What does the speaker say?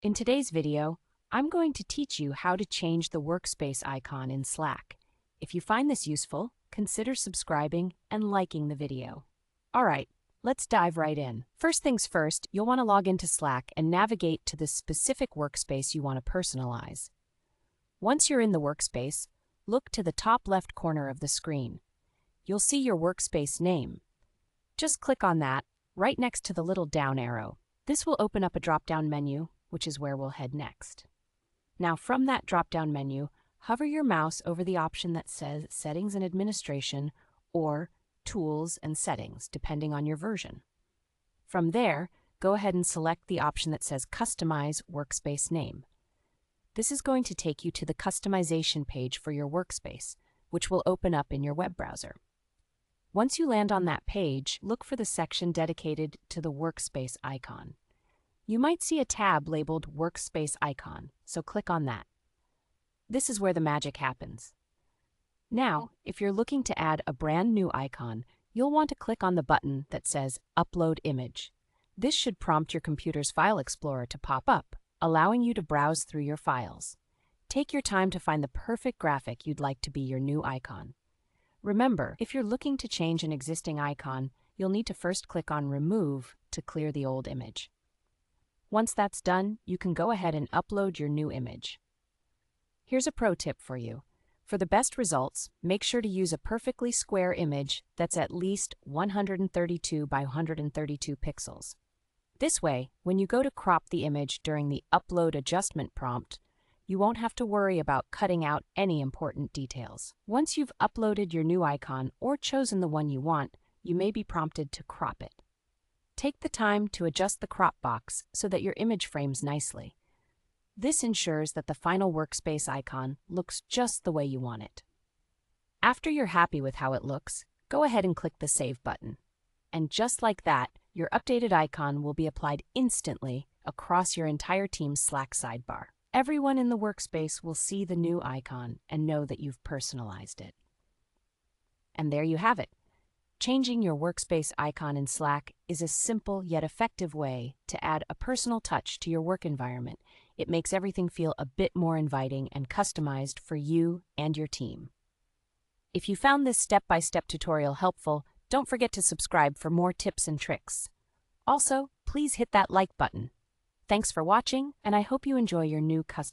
In today's video, I'm going to teach you how to change the Workspace icon in Slack. If you find this useful, consider subscribing and liking the video. All right, let's dive right in. First things first, you'll want to log into Slack and navigate to the specific workspace you want to personalize. Once you're in the workspace, look to the top left corner of the screen. You'll see your workspace name. Just click on that right next to the little down arrow. This will open up a drop-down menu, which is where we'll head next. Now, from that drop-down menu, hover your mouse over the option that says Settings and Administration or Tools and Settings, depending on your version. From there, go ahead and select the option that says Customize Workspace Name. This is going to take you to the customization page for your workspace, which will open up in your web browser. Once you land on that page, look for the section dedicated to the Workspace icon. You might see a tab labeled Workspace Icon, so click on that. This is where the magic happens. Now, if you're looking to add a brand new icon, you'll want to click on the button that says Upload Image. This should prompt your computer's File Explorer to pop up, allowing you to browse through your files. Take your time to find the perfect graphic you'd like to be your new icon. Remember, if you're looking to change an existing icon, you'll need to first click on Remove to clear the old image. Once that's done, you can go ahead and upload your new image. Here's a pro tip for you. For the best results, make sure to use a perfectly square image that's at least 132 by 132 pixels. This way, when you go to crop the image during the Upload Adjustment prompt, you won't have to worry about cutting out any important details. Once you've uploaded your new icon or chosen the one you want, you may be prompted to crop it. Take the time to adjust the crop box so that your image frames nicely. This ensures that the final workspace icon looks just the way you want it. After you're happy with how it looks, go ahead and click the Save button. And just like that, your updated icon will be applied instantly across your entire team's Slack sidebar. Everyone in the workspace will see the new icon and know that you've personalized it. And there you have it. Changing your workspace icon in Slack is a simple yet effective way to add a personal touch to your work environment. It makes everything feel a bit more inviting and customized for you and your team. If you found this step-by-step tutorial helpful, don't forget to subscribe for more tips and tricks. Also, please hit that like button. Thanks for watching, and I hope you enjoy your new custom